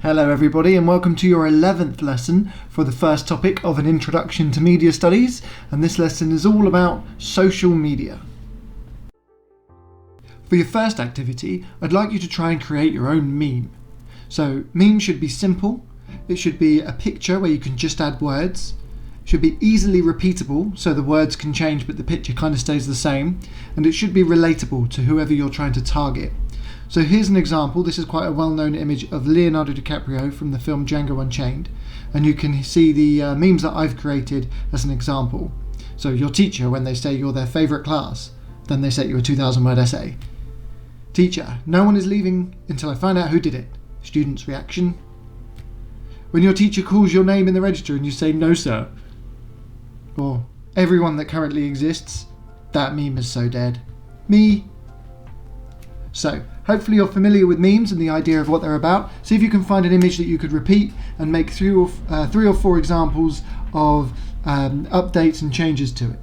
Hello everybody and welcome to your 11th lesson for the first topic of an introduction to media studies, and this lesson is all about social media. For your first activity, I'd like you to try and create your own meme. So meme should be simple, it should be a picture where you can just add words, it should be easily repeatable so the words can change but the picture kind of stays the same, and it should be relatable to whoever you're trying to target. So here's an example. This is quite a well-known image of Leonardo DiCaprio from the film Django Unchained, and you can see the memes that I've created as an example. So your teacher, when they say you're their favourite class, then they set you a 2,000-word essay. Teacher, no one is leaving until I find out who did it. Student's reaction. When your teacher calls your name in the register and you say no sir. Or everyone that currently exists. That meme is so dead. Me. So, hopefully you're familiar with memes and the idea of what they're about. See if you can find an image that you could repeat and make three or four examples of updates and changes to it.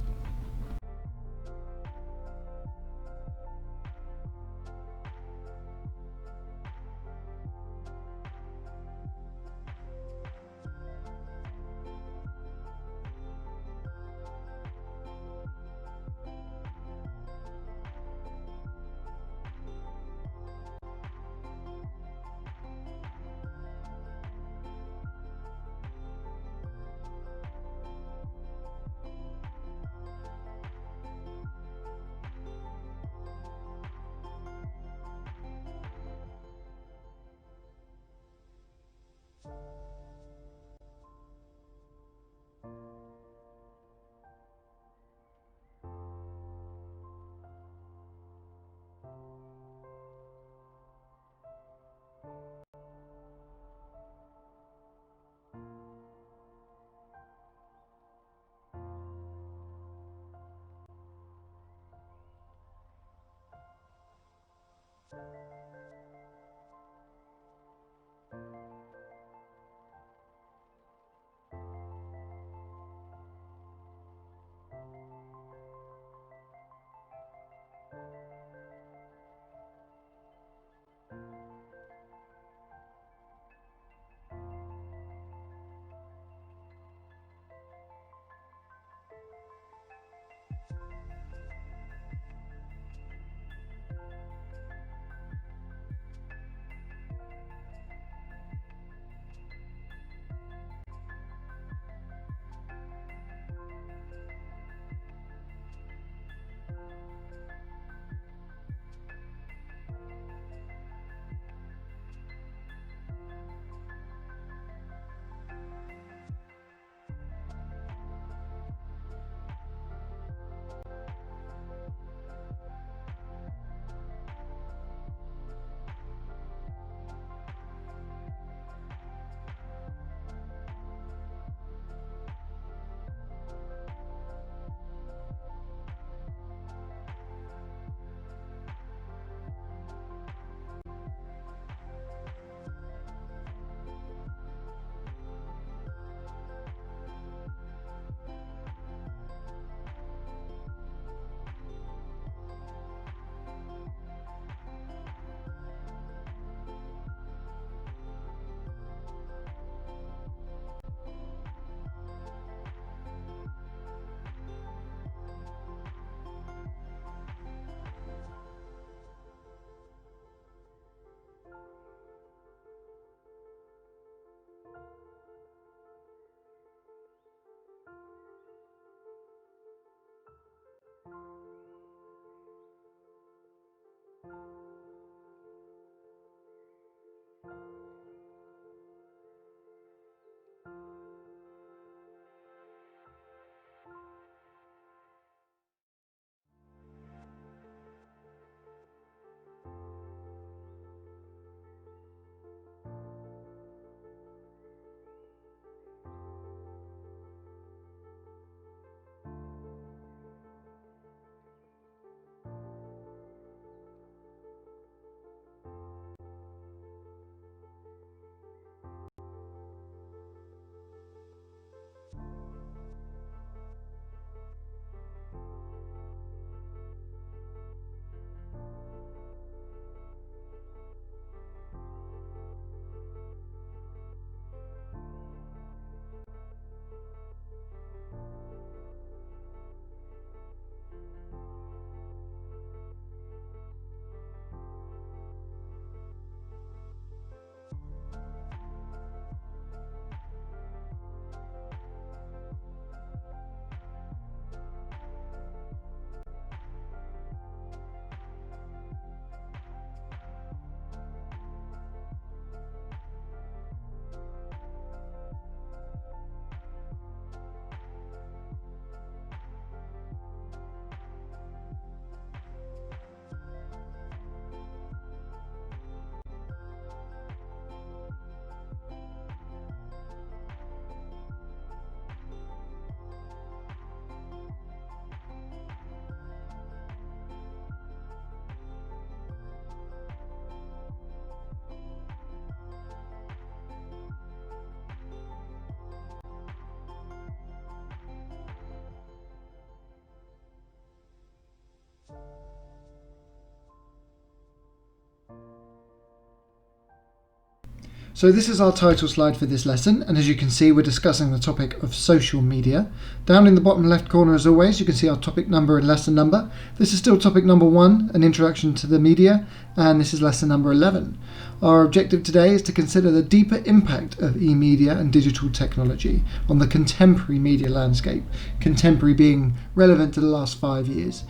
So this is our title slide for this lesson, and as you can see, we're discussing the topic of social media. Down in the bottom left corner, as always, you can see our topic number and lesson number. This is still topic number 1, an introduction to the media, and this is lesson number 11. Our objective today is to consider the deeper impact of e-media and digital technology on the contemporary media landscape, contemporary being relevant to the last 5 years.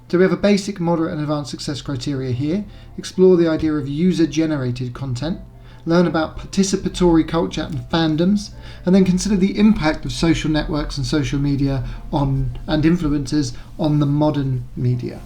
So we have a basic, moderate and advanced success criteria here, explore the idea of user-generated content, learn about participatory culture and fandoms, and then consider the impact of social networks and social media and influencers on the modern media.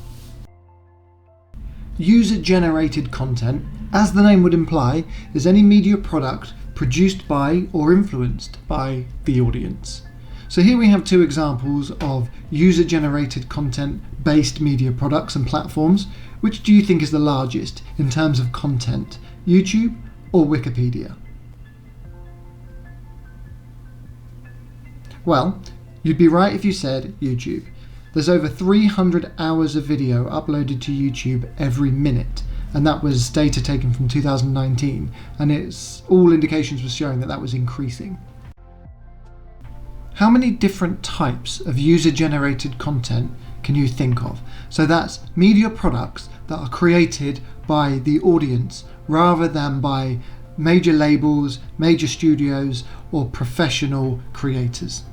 User-generated content, as the name would imply, is any media product produced by or influenced by the audience. So here we have 2 examples of user-generated content-based media products and platforms. Which do you think is the largest in terms of content, YouTube or Wikipedia? Well, you'd be right if you said YouTube. There's over 300 hours of video uploaded to YouTube every minute, and that was data taken from 2019, and all indications were showing that was increasing. How many different types of user-generated content can you think of? So that's media products that are created by the audience rather than by major labels, major studios, or professional creators.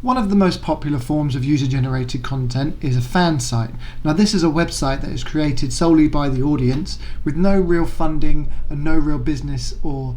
One of the most popular forms of user-generated content is a fan site. Now this is a website that is created solely by the audience with no real funding and no real business or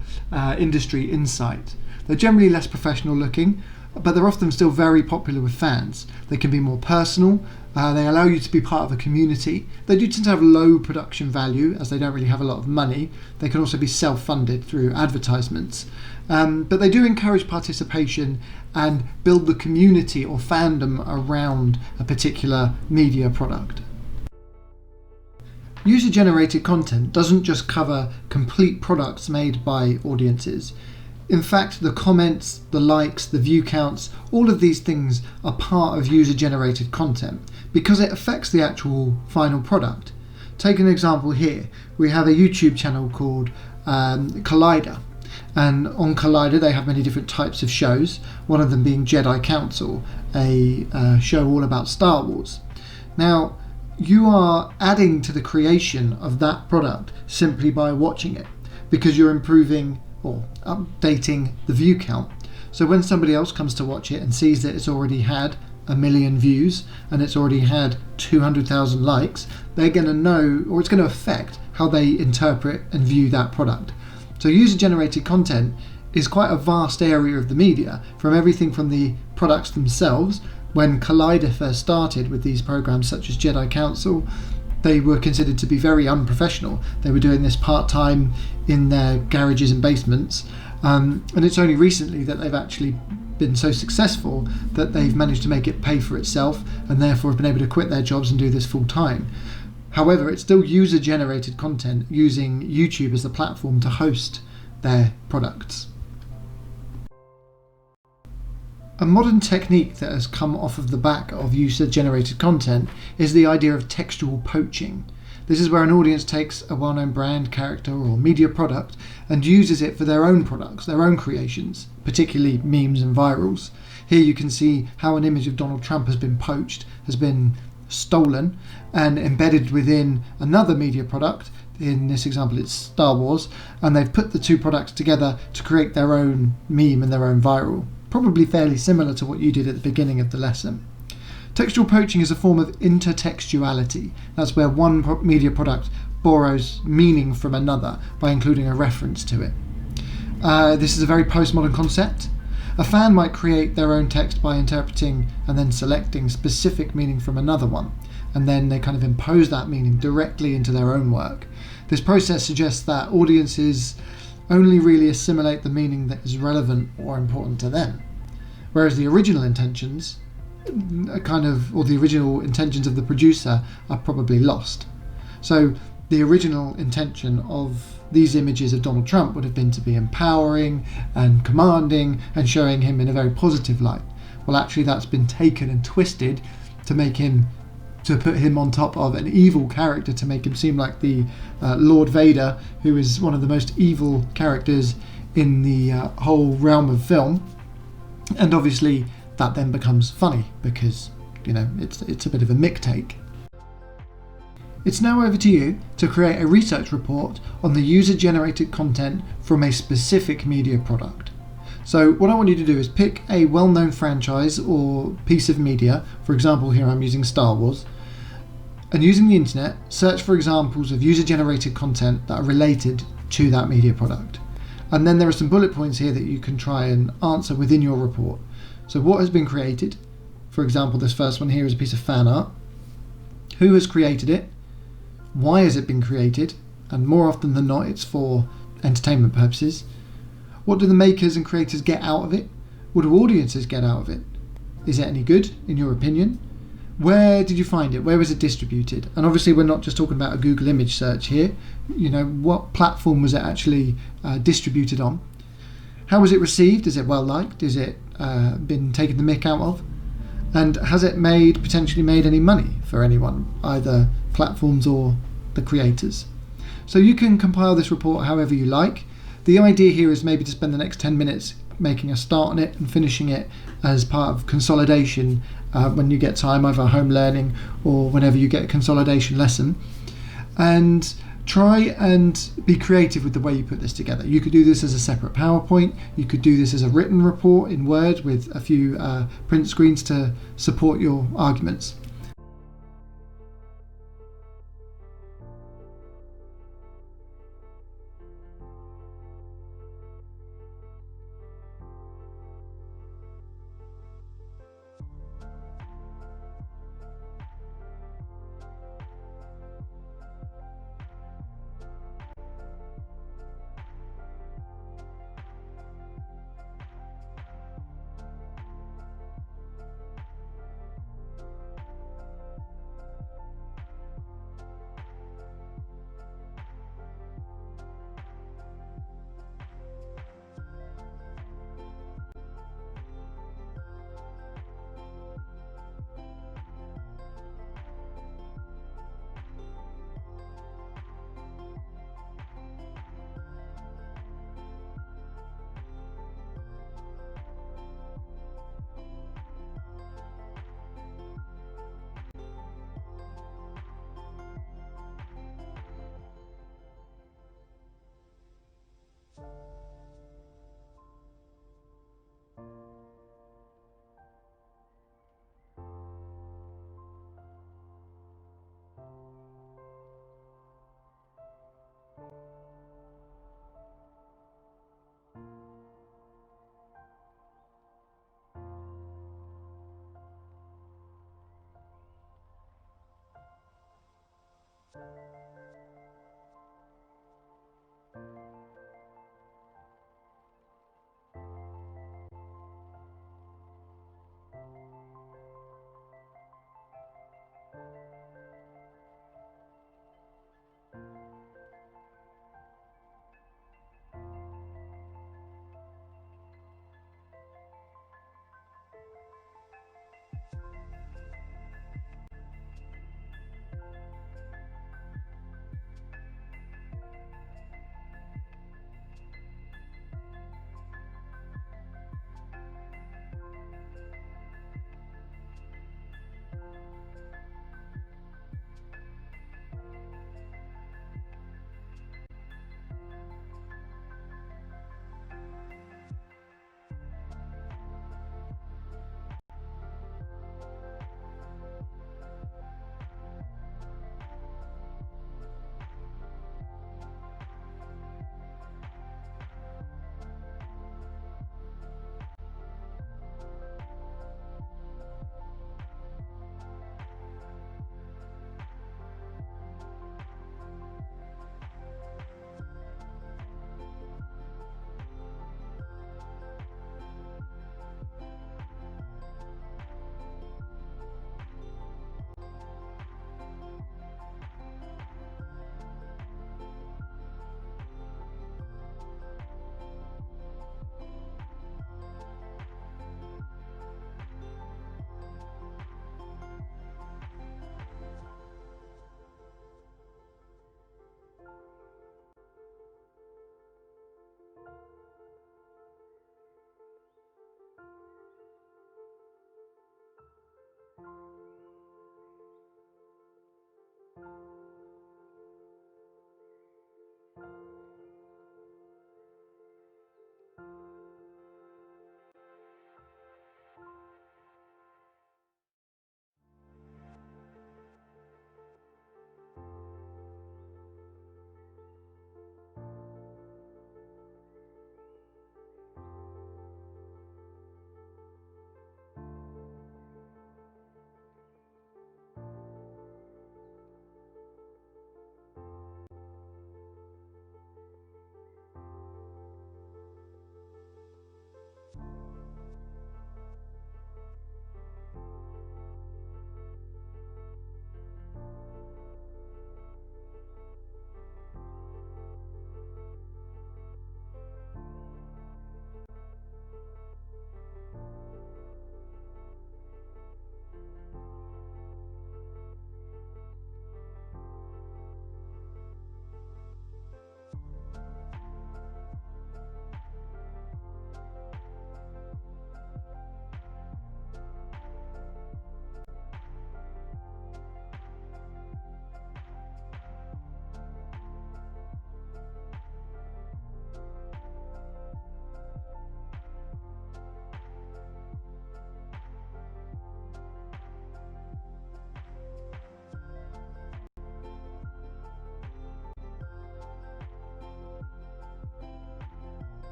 industry insight. They're generally less professional looking, but they're often still very popular with fans. They can be more personal, they allow you to be part of a community. They do tend to have low production value as they don't really have a lot of money. They can also be self-funded through advertisements. But they do encourage participation and build the community or fandom around a particular media product. User-generated content doesn't just cover complete products made by audiences. In fact, the comments, the likes, the view counts, all of these things are part of user-generated content because it affects the actual final product. Take an example here. We have a YouTube channel called Collider. And on Collider they have many different types of shows, one of them being Jedi Council, a show all about Star Wars. Now, you are adding to the creation of that product simply by watching it, because you're improving or updating the view count. So when somebody else comes to watch it and sees that it's already had 1 million views and it's already had 200,000 likes, they're going to know, or it's going to affect how they interpret and view that product. So user-generated content is quite a vast area of the media, from everything from the products themselves. When Collider first started with these programs such as Jedi Council, they were considered to be very unprofessional. They were doing this part-time in their garages and basements, and it's only recently that they've actually been so successful that they've managed to make it pay for itself and therefore have been able to quit their jobs and do this full-time. However, it's still user-generated content using YouTube as the platform to host their products. A modern technique that has come off of the back of user-generated content is the idea of textual poaching. This is where an audience takes a well-known brand, character or media product and uses it for their own products, their own creations, particularly memes and virals. Here you can see how an image of Donald Trump has been poached, has been stolen and embedded within another media product. In this example it's Star Wars, and they've put the two products together to create their own meme and their own viral. Probably fairly similar to what you did at the beginning of the lesson. Textual poaching is a form of intertextuality. That's where one media product borrows meaning from another by including a reference to it. This is a very postmodern concept. A fan might create their own text by interpreting and then selecting specific meaning from another one, and then they kind of impose that meaning directly into their own work. This process suggests that audiences only really assimilate the meaning that is relevant or important to them, whereas the original intentions the original intentions of the producer are probably lost. So the original intention of these images of Donald Trump would have been to be empowering and commanding and showing him in a very positive light. Well, actually that's been taken and twisted to put him on top of an evil character, to make him seem like the Lord Vader, who is one of the most evil characters in the whole realm of film. And obviously that then becomes funny because, it's a bit of a mick take. It's now over to you to create a research report on the user-generated content from a specific media product. So what I want you to do is pick a well-known franchise or piece of media. For example, here I'm using Star Wars. And using the internet, search for examples of user-generated content that are related to that media product. And then there are some bullet points here that you can try and answer within your report. So what has been created? For example, this first one here is a piece of fan art. Who has created it? Why has it been created? And more often than not, it's for entertainment purposes. What do the makers and creators get out of it? What do audiences get out of it? Is it any good, in your opinion? Where did you find it? Where was it distributed? And obviously we're not just talking about a Google image search here. What platform was it actually distributed on? How was it received? Is it well liked? Is it been taken the mick out of? And has it potentially made any money for anyone, either platforms or the creators? So you can compile this report however you like. The idea here is maybe to spend the next 10 minutes making a start on it and finishing it as part of consolidation when you get time, either home learning or whenever you get a consolidation lesson. And Try and be creative with the way you put this together. You could do this as a separate PowerPoint. You could do this as a written report in Word with a few print screens to support your arguments.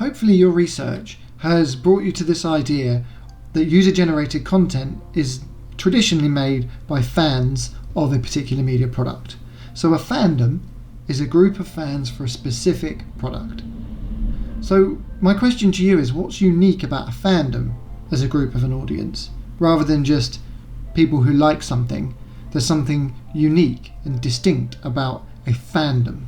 hopefully your research has brought you to this idea that user-generated content is traditionally made by fans of a particular media product. So a fandom is a group of fans for a specific product. So my question to you is, what's unique about a fandom as a group of an audience? Rather than just people who like something, there's something unique and distinct about a fandom.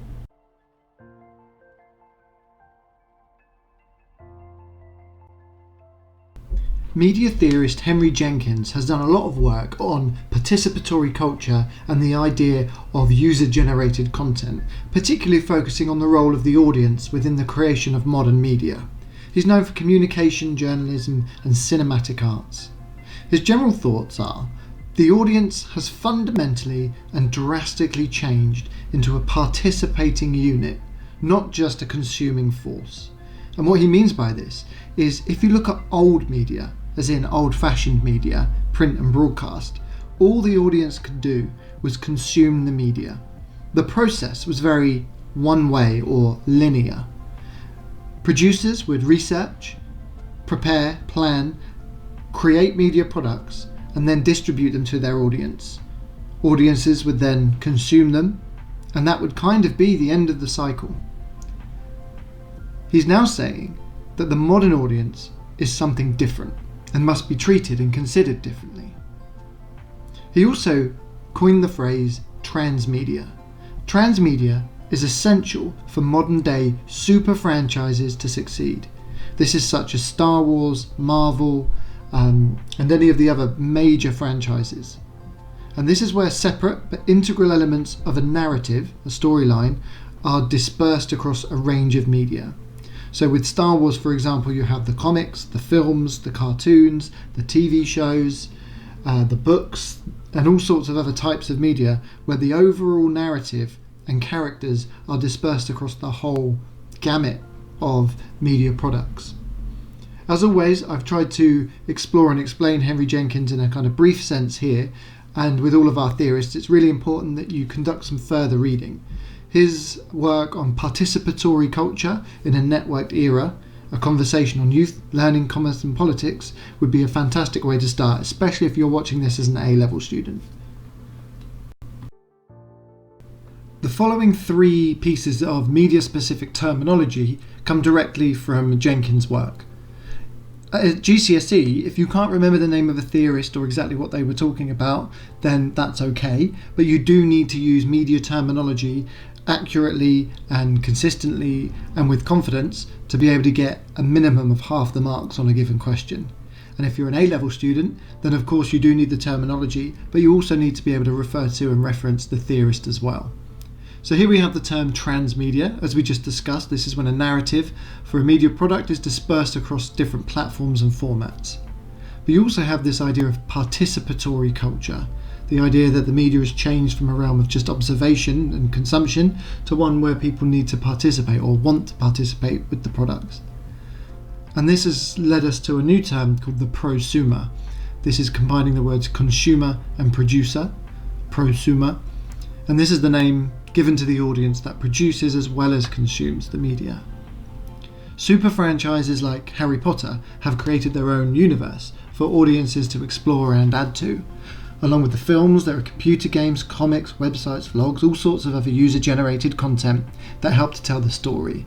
Media theorist Henry Jenkins has done a lot of work on participatory culture and the idea of user-generated content, particularly focusing on the role of the audience within the creation of modern media. He's known for communication, journalism, and cinematic arts. His general thoughts are, the audience has fundamentally and drastically changed into a participating unit, not just a consuming force. And what he means by this is, if you look at old media, as in old-fashioned media, print and broadcast, all the audience could do was consume the media. The process was very one-way or linear. Producers would research, prepare, plan, create media products, and then distribute them to their audience. Audiences would then consume them, and that would kind of be the end of the cycle. He's now saying that the modern audience is something different and must be treated and considered differently. He also coined the phrase transmedia. Transmedia is essential for modern day super franchises to succeed. This is such as Star Wars, Marvel, and any of the other major franchises. And this is where separate but integral elements of a narrative, a storyline, are dispersed across a range of media. So with Star Wars, for example, you have the comics, the films, the cartoons, the TV shows, the books, and all sorts of other types of media where the overall narrative and characters are dispersed across the whole gamut of media products. As always, I've tried to explore and explain Henry Jenkins in a kind of brief sense here, and with all of our theorists, it's really important that you conduct some further reading. His work on participatory culture in a networked era, a conversation on youth, learning, commerce and politics, would be a fantastic way to start, especially if you're watching this as an A-level student. The following three pieces of media-specific terminology come directly from Jenkins' work. At GCSE, if you can't remember the name of a theorist or exactly what they were talking about, then that's okay, but you do need to use media terminology accurately and consistently and with confidence to be able to get a minimum of half the marks on a given question. And if you're an A-level student, then of course you do need the terminology, but you also need to be able to refer to and reference the theorist as well. So here we have the term transmedia. As we just discussed, this is when a narrative for a media product is dispersed across different platforms and formats. But you also have this idea of participatory culture, the idea that the media has changed from a realm of just observation and consumption to one where people need to participate or want to participate with the products. And this has led us to a new term called the prosumer. This is combining the words consumer and producer, prosumer, and this is the name given to the audience that produces as well as consumes the media. Super franchises like Harry Potter have created their own universe for audiences to explore and add to. Along with the films, there are computer games, comics, websites, vlogs, all sorts of other user-generated content that help to tell the story.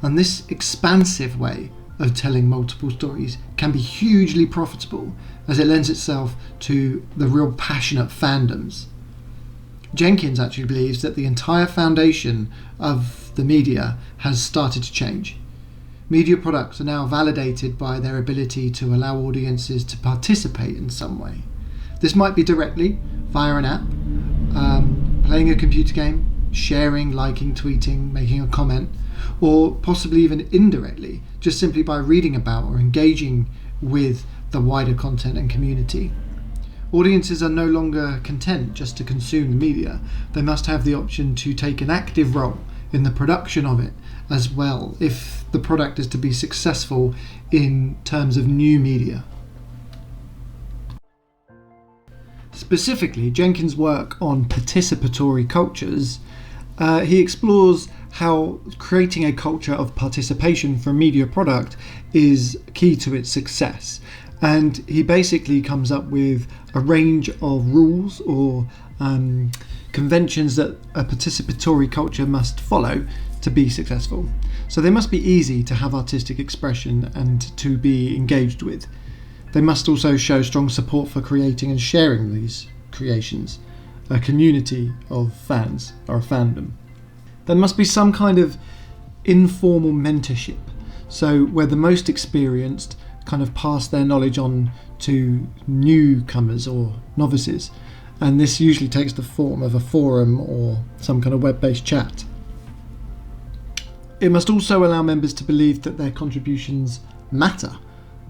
And this expansive way of telling multiple stories can be hugely profitable, as it lends itself to the real passionate fandoms. Jenkins actually believes that the entire foundation of the media has started to change. Media products are now validated by their ability to allow audiences to participate in some way. This might be directly, via an app, playing a computer game, sharing, liking, tweeting, making a comment, or possibly even indirectly, just simply by reading about or engaging with the wider content and community. Audiences are no longer content just to consume the media. They must have the option to take an active role in the production of it as well, if the product is to be successful in terms of new media. Specifically, Jenkins' work on participatory cultures, he explores how creating a culture of participation for a media product is key to its success. And he basically comes up with a range of rules or conventions that a participatory culture must follow to be successful. So they must be easy to have artistic expression and to be engaged with. They must also show strong support for creating and sharing these creations, a community of fans or a fandom. There must be some kind of informal mentorship, so where the most experienced kind of pass their knowledge on to newcomers or novices, and this usually takes the form of a forum or some kind of web-based chat. It must also allow members to believe that their contributions matter,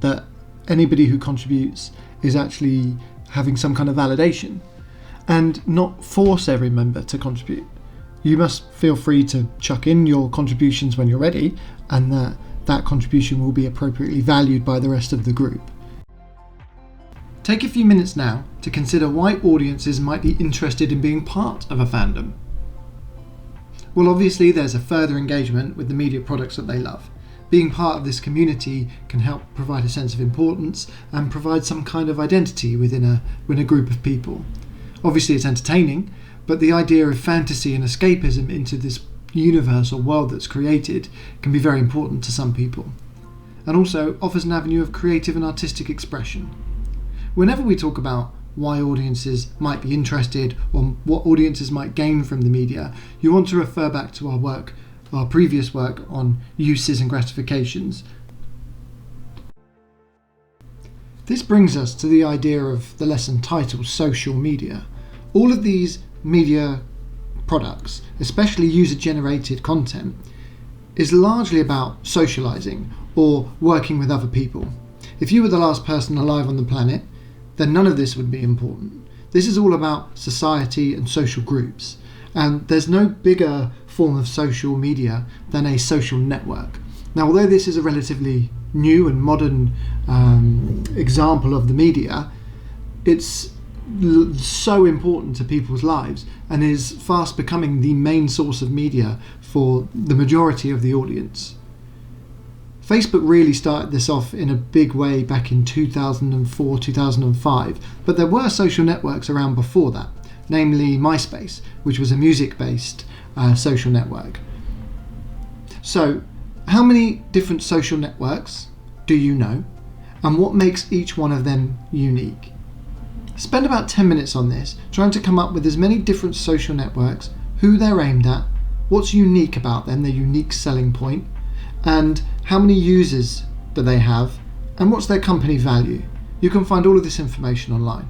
that anybody who contributes is actually having some kind of validation, and not force every member to contribute. You must feel free to chuck in your contributions when you're ready, and that contribution will be appropriately valued by the rest of the group. Take a few minutes now to consider why audiences might be interested in being part of a fandom. Well, obviously there's a further engagement with the media products that they love. Being part of this community can help provide a sense of importance and provide some kind of identity within a group of people. Obviously it's entertaining, but the idea of fantasy and escapism into this universe or world that's created can be very important to some people, and also offers an avenue of creative and artistic expression. Whenever we talk about why audiences might be interested or what audiences might gain from the media, you want to refer back to our previous work on uses and gratifications. This brings us to the idea of the lesson titled Social Media. All of these media products, especially user-generated content, is largely about socializing or working with other people. If you were the last person alive on the planet, then none of this would be important. This is all about society and social groups, and there's no bigger form of social media than a social network. Now, although this is a relatively new and modern example of the media, it's so important to people's lives and is fast becoming the main source of media for the majority of the audience. Facebook really started this off in a big way back in 2004, 2005, but there were social networks around before that, namely MySpace, which was a music-based social network. So, how many different social networks do you know, and what makes each one of them unique? Spend about 10 minutes on this, trying to come up with as many different social networks, who they're aimed at, what's unique about them, their unique selling point, and how many users do they have, and what's their company value. You can find all of this information online.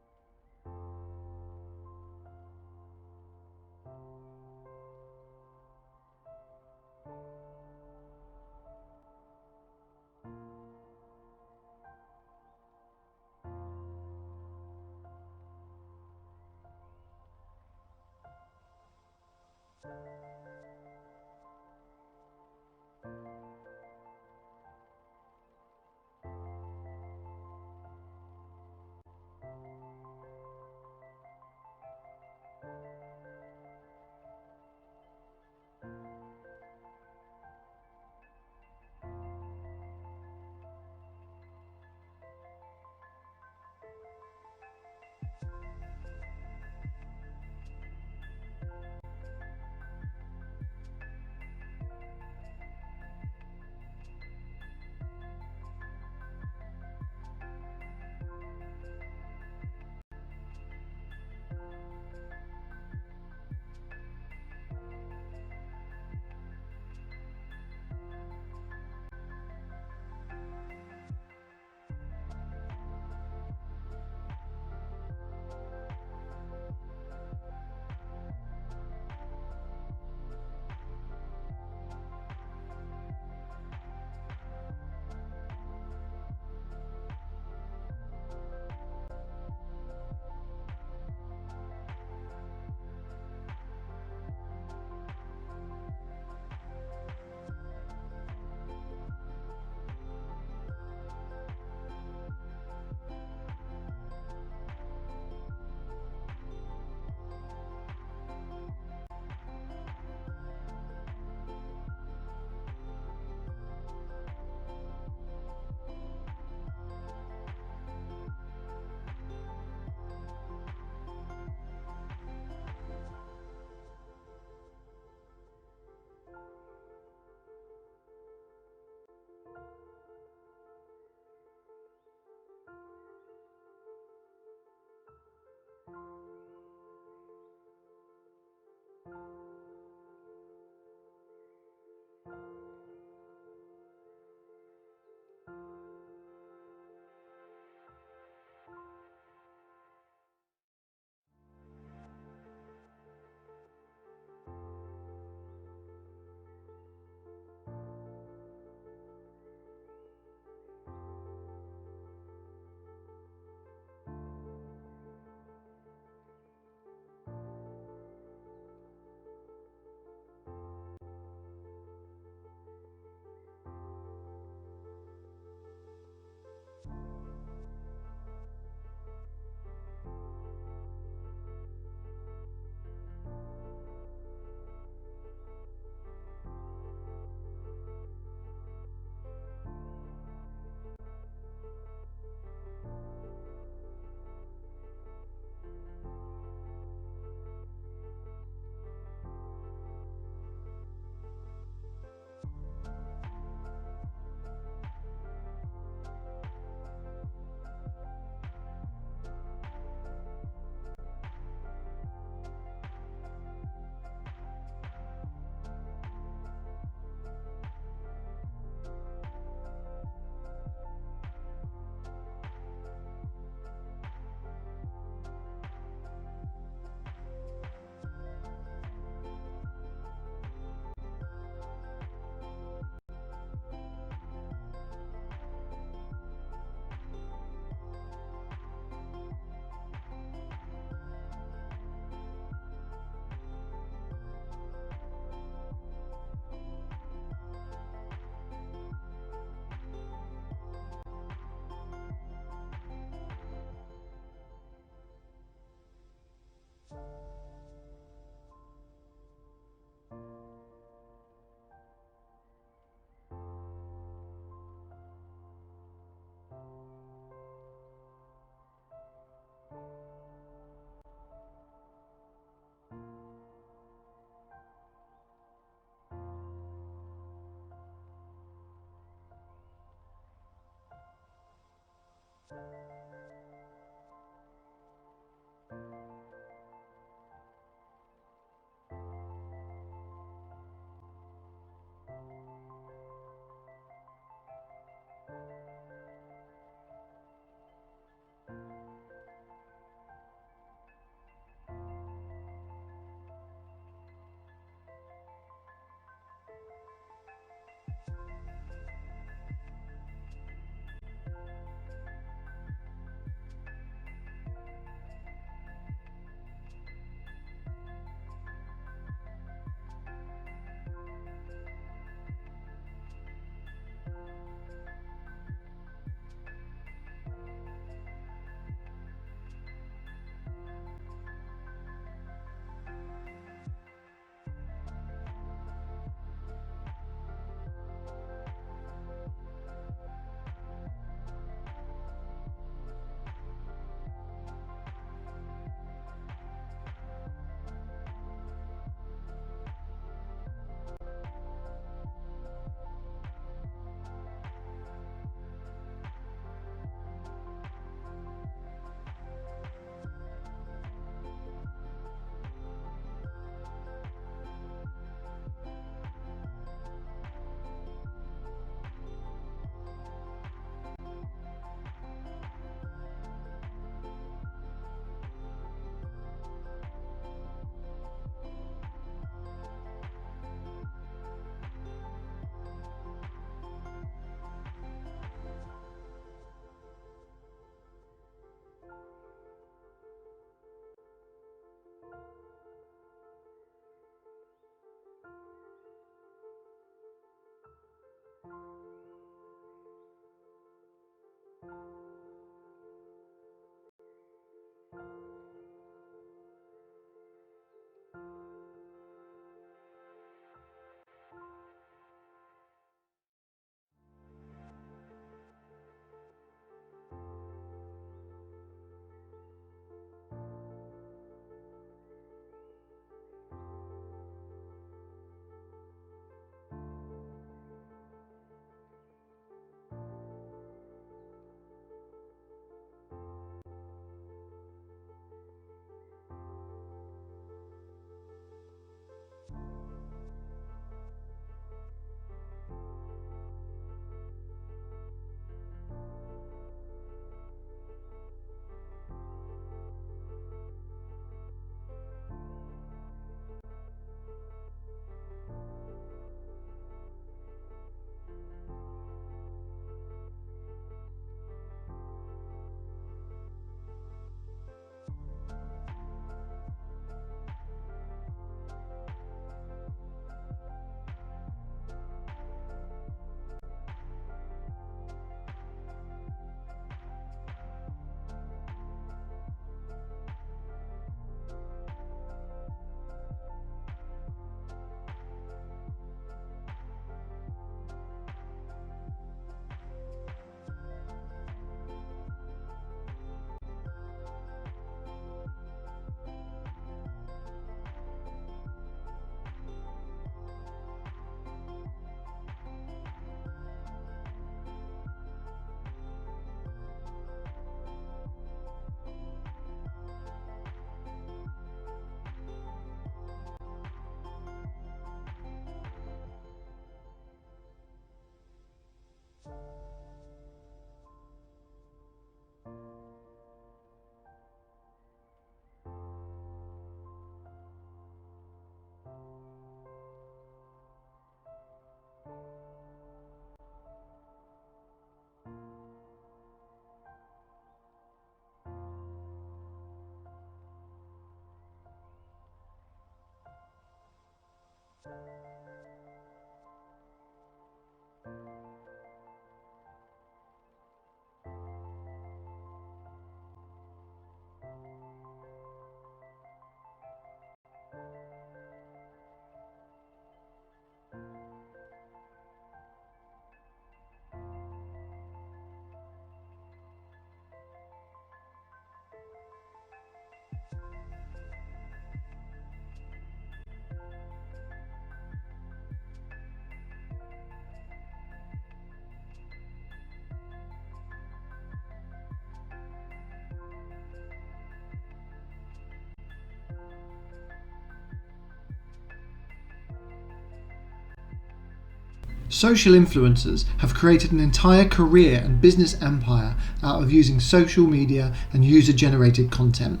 Social influencers have created an entire career and business empire out of using social media and user-generated content.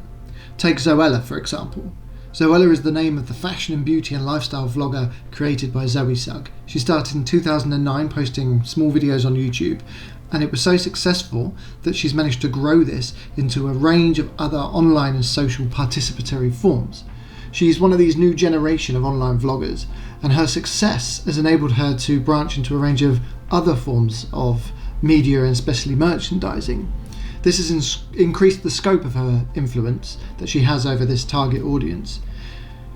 Take Zoella, for example. Zoella is the name of the fashion and beauty and lifestyle vlogger created by Zoe Sugg. She started in 2009 posting small videos on YouTube, and it was so successful that she's managed to grow this into a range of other online and social participatory forms. She's one of these new generation of online vloggers, and her success has enabled her to branch into a range of other forms of media and especially merchandising. This has increased the scope of her influence that she has over this target audience.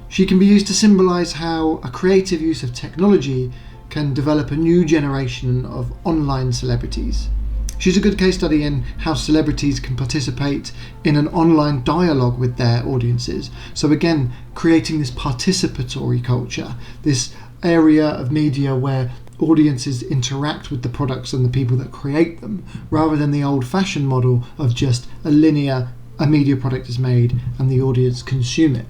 She can be used to symbolise how a creative use of technology can develop a new generation of online celebrities. She's a good case study in how celebrities can participate in an online dialogue with their audiences. So again, creating this participatory culture, this area of media where audiences interact with the products and the people that create them, rather than the old-fashioned model of just a media product is made and the audience consume it.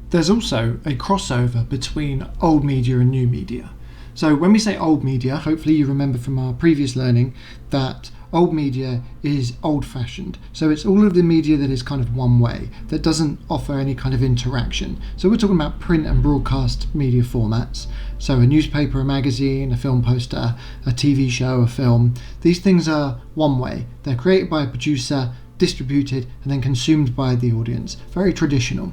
There's also a crossover between old media and new media. So when we say old media, hopefully you remember from our previous learning that old media is old-fashioned. So it's all of the media that is kind of one way, that doesn't offer any kind of interaction. So we're talking about print and broadcast media formats. So a newspaper, a magazine, a film poster, a TV show, a film. These things are one way. They're created by a producer, distributed, and then consumed by the audience. Very traditional.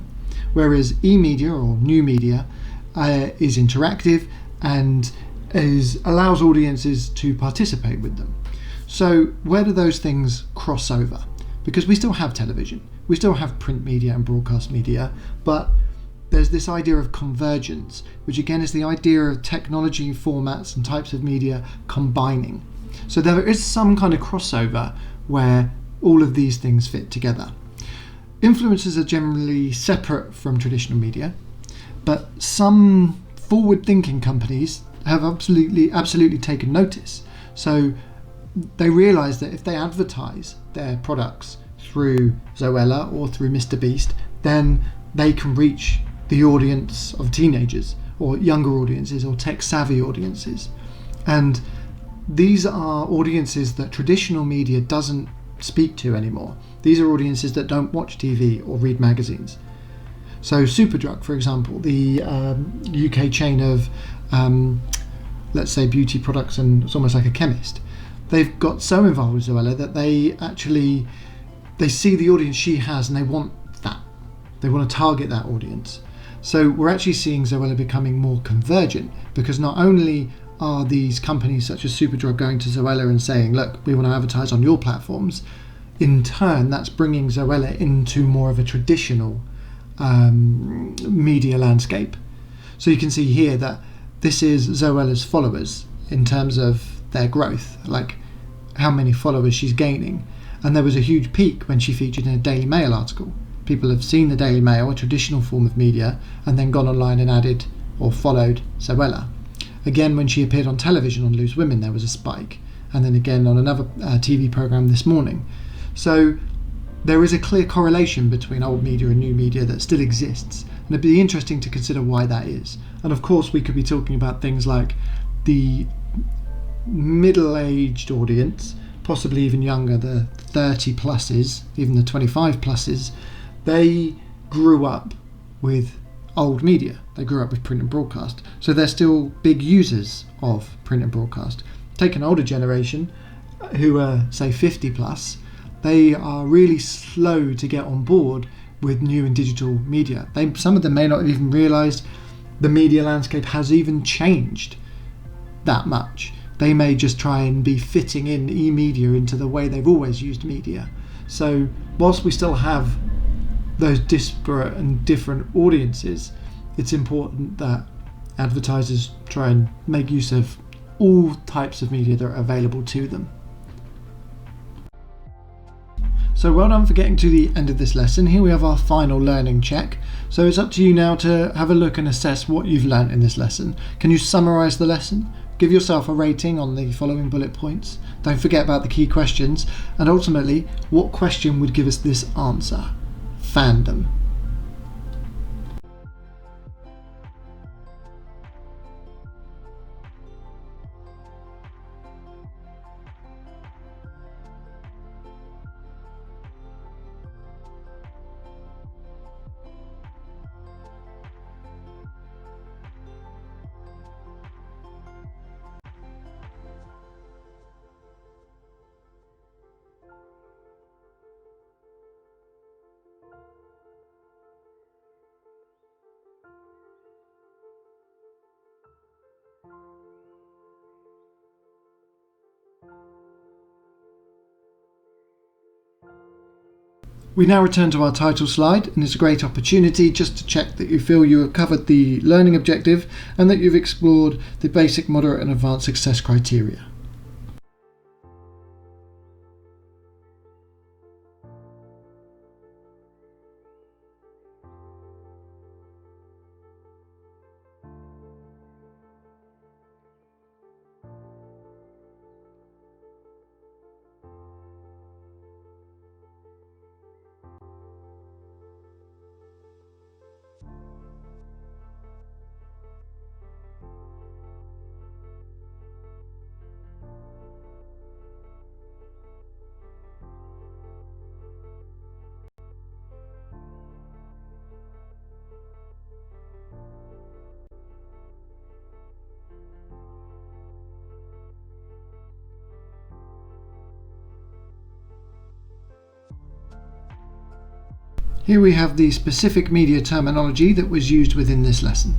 Whereas e-media or new media is interactive and allows audiences to participate with them. So where do those things cross over? Because we still have television, we still have print media and broadcast media, but there's this idea of convergence, which again is the idea of technology, formats and types of media combining. So there is some kind of crossover where all of these things fit together. Influencers are generally separate from traditional media, but some forward-thinking companies have absolutely taken notice. So they realise that if they advertise their products through Zoella or through Mr. Beast, then they can reach the audience of teenagers or younger audiences or tech-savvy audiences. And these are audiences that traditional media doesn't speak to anymore. These are audiences that don't watch TV or read magazines. So Superdrug, for example, the UK chain of, let's say, beauty products, and it's almost like a chemist, they've got so involved with Zoella that they see the audience she has and they want that. They want to target that audience. So we're actually seeing Zoella becoming more convergent, because not only are these companies such as Superdrug going to Zoella and saying, look, we want to advertise on your platforms, in turn that's bringing Zoella into more of a traditional media landscape. So you can see here that this is Zoella's followers in terms of their growth, like how many followers she's gaining. And there was a huge peak when she featured in a Daily Mail article. People have seen the Daily Mail, a traditional form of media, and then gone online and added or followed Zoella. Again, when she appeared on television on Loose Women, there was a spike, and then again on another TV programme this morning. So there is a clear correlation between old media and new media that still exists, and it'd be interesting to consider why that is. And of course we could be talking about things like the middle-aged audience, possibly even younger, the 30 pluses, even the 25 pluses. They grew up with old media. They grew up with print and broadcast, so they're still big users of print and broadcast. Take an older generation who are, say, 50 plus, they are really slow to get on board with new and digital media. Some of them may not have even realised the media landscape has even changed that much. They may just try and be fitting in e-media into the way they've always used media. So whilst we still have those disparate and different audiences, it's important that advertisers try and make use of all types of media that are available to them. So well done for getting to the end of this lesson. Here we have our final learning check. So it's up to you now to have a look and assess what you've learnt in this lesson. Can you summarise the lesson? Give yourself a rating on the following bullet points. Don't forget about the key questions. And ultimately, what question would give us this answer? Fandom. We now return to our title slide, and it's a great opportunity just to check that you feel you have covered the learning objective and that you've explored the basic, moderate and advanced success criteria. Here we have the specific media terminology that was used within this lesson.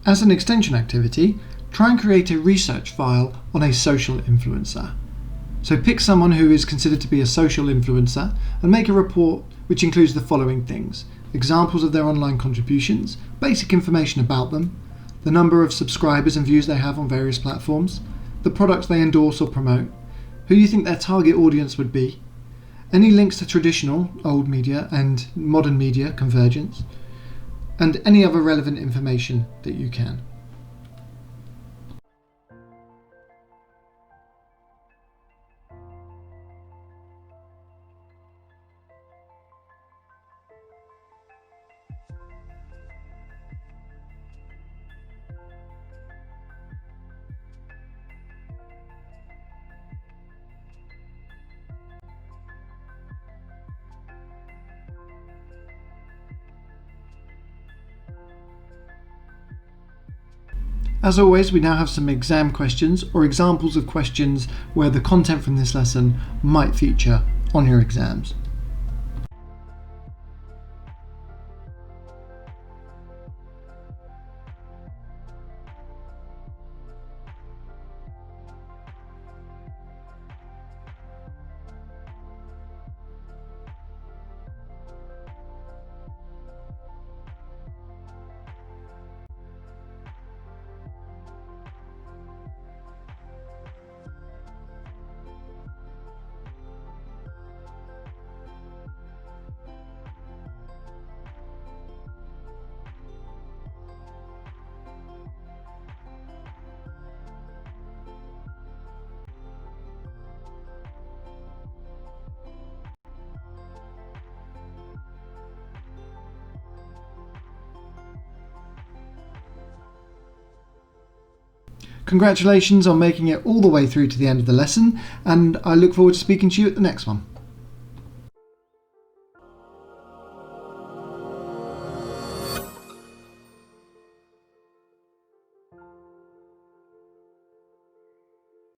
As an extension activity, try and create a research file on a social influencer. So pick someone who is considered to be a social influencer and make a report which includes the following things: examples of their online contributions, basic information about them, the number of subscribers and views they have on various platforms, the products they endorse or promote, who you think their target audience would be, any links to traditional, old media and modern media, Convergence, and any other relevant information that you can. As always, we now have some exam questions or examples of questions where the content from this lesson might feature on your exams. Congratulations on making it all the way through to the end of the lesson, and I look forward to speaking to you at the next one.